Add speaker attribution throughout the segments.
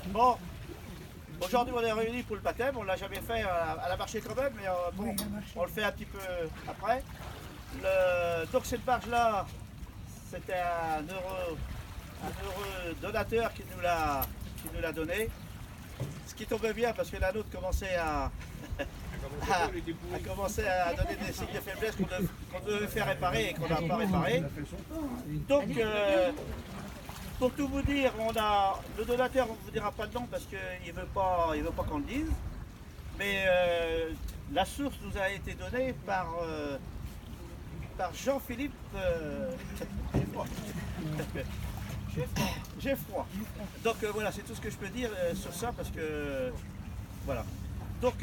Speaker 1: Bon, aujourd'hui on est réunis pour le baptême, on ne l'a jamais fait à la marché quand même, mais bon, on le fait un petit peu après. Donc cette barge-là, c'était un heureux donateur qui nous l'a donné. Ce qui tombait bien parce que la nôtre commençait à donner des signes de faiblesse qu'on devait faire réparer et qu'on n'a pas réparé. Donc, pour tout vous dire, le donateur, on ne vous dira pas le nom parce qu'il ne veut pas qu'on le dise. Mais la source nous a été donnée par Jean-Philippe Geffroy. Donc voilà, c'est tout ce que je peux dire sur ça parce que voilà. Donc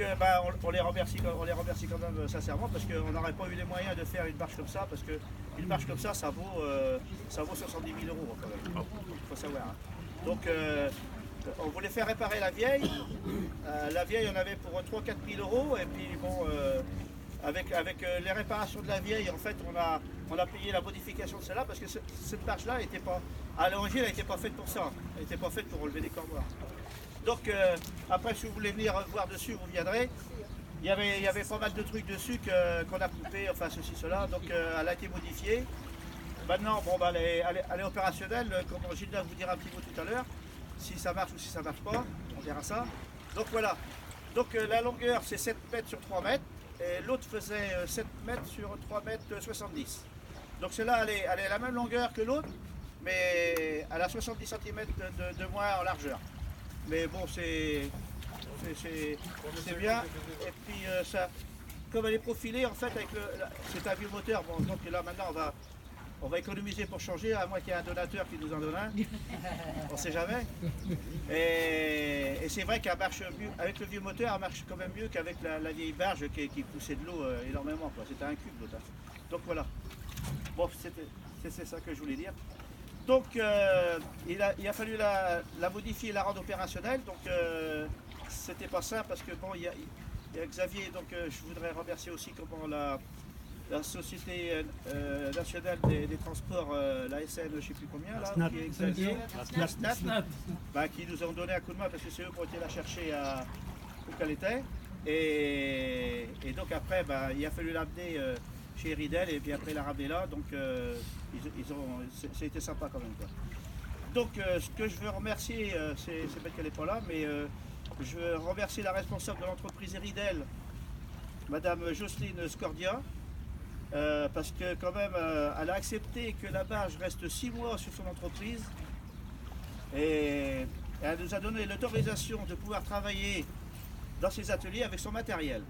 Speaker 1: on les remercie quand même sincèrement parce qu'on n'aurait pas eu les moyens de faire une marche comme ça parce qu'une marche comme ça vaut 70 000 euros quand même. Il faut savoir. Hein. Donc on voulait faire réparer la vieille. La vieille on avait pour 3-4 000 euros et puis bon avec les réparations de la vieille en fait on a payé la modification de celle-là parce que cette marche-là n'était pas à l'origine elle n'était pas faite pour ça. Elle n'était pas faite pour relever des cormoires. Donc après si vous voulez venir voir dessus vous viendrez. Il y avait pas mal de trucs dessus qu'on a coupé, enfin ceci, cela, donc elle a été modifiée. Maintenant bon, elle est opérationnelle, comme Gilda vous dira un petit mot tout à l'heure, si ça marche ou si ça marche pas, on verra ça. Donc voilà, donc la longueur c'est 7 mètres sur 3 mètres et l'autre faisait 7 mètres sur 3 mètres 70. Donc celle-là elle est la même longueur que l'autre, mais elle a 70 cm de moins en largeur. Mais bon, c'est bien. Et puis, ça, comme elle est profilée, en fait, c'est un vieux moteur. Bon, donc là, maintenant, on va économiser pour changer, à moins qu'il y ait un donateur qui nous en donne un. On ne sait jamais. Et c'est vrai qu'elle marche mieux, avec le vieux moteur, elle marche quand même mieux qu'avec la vieille barge qui poussait de l'eau énormément. C'était un cube, l'autre. Donc voilà. Bon, c'est ça que je voulais dire. Donc il a fallu la modifier et la rendre opérationnelle. Donc c'était pas simple parce que bon, il y a Xavier, donc je voudrais remercier aussi comment la Société nationale des transports, la SN, je ne sais plus combien, là, qui est Xavier, la SNAT, qui nous ont donné un coup de main parce que c'est eux qui ont été la chercher où qu'elle était. Et donc après, il a fallu l'amener chez Ridel et puis après la ramener là, donc c'était sympa quand même. Quoi. Donc ce que je veux remercier, c'est bête qu'elle n'est pas là, mais je veux remercier la responsable de l'entreprise Ridel, Madame Jocelyne Scordia, parce que quand même elle a accepté que la barge reste 6 mois sur son entreprise et elle nous a donné l'autorisation de pouvoir travailler dans ses ateliers avec son matériel.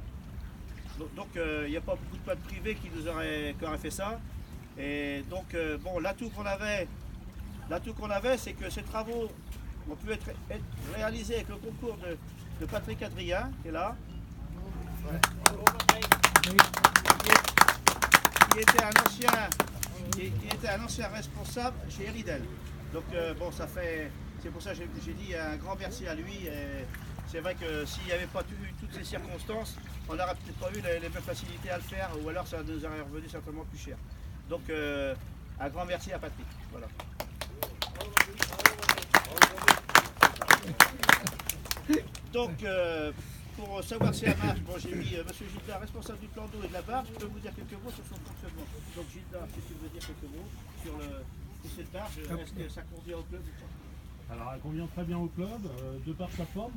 Speaker 1: Donc il n'y a pas beaucoup de boîtes privées qui auraient fait ça. Et donc bon, l'atout qu'on avait, c'est que ces travaux ont pu être réalisés avec le concours de Patrick Adrien, qui est là, qui était un ancien responsable chez Ridel. Donc bon, c'est pour ça que j'ai dit un grand merci à lui. C'est vrai que s'il n'y avait pas eu toutes ces circonstances, on n'aurait peut-être pas eu les mêmes facilités à le faire, ou alors ça nous aurait revenu certainement plus cher. Donc un grand merci à Patrick. Voilà. Donc pour savoir si elle marche, bon, j'ai mis Monsieur Gilda, responsable du plan d'eau et de la barge, je peux vous dire quelques mots sur son fonctionnement. Donc Gilda, si tu veux dire quelques mots sur cette barge, est-ce que ça convient au club?
Speaker 2: Alors elle convient très bien au club, de par sa forme.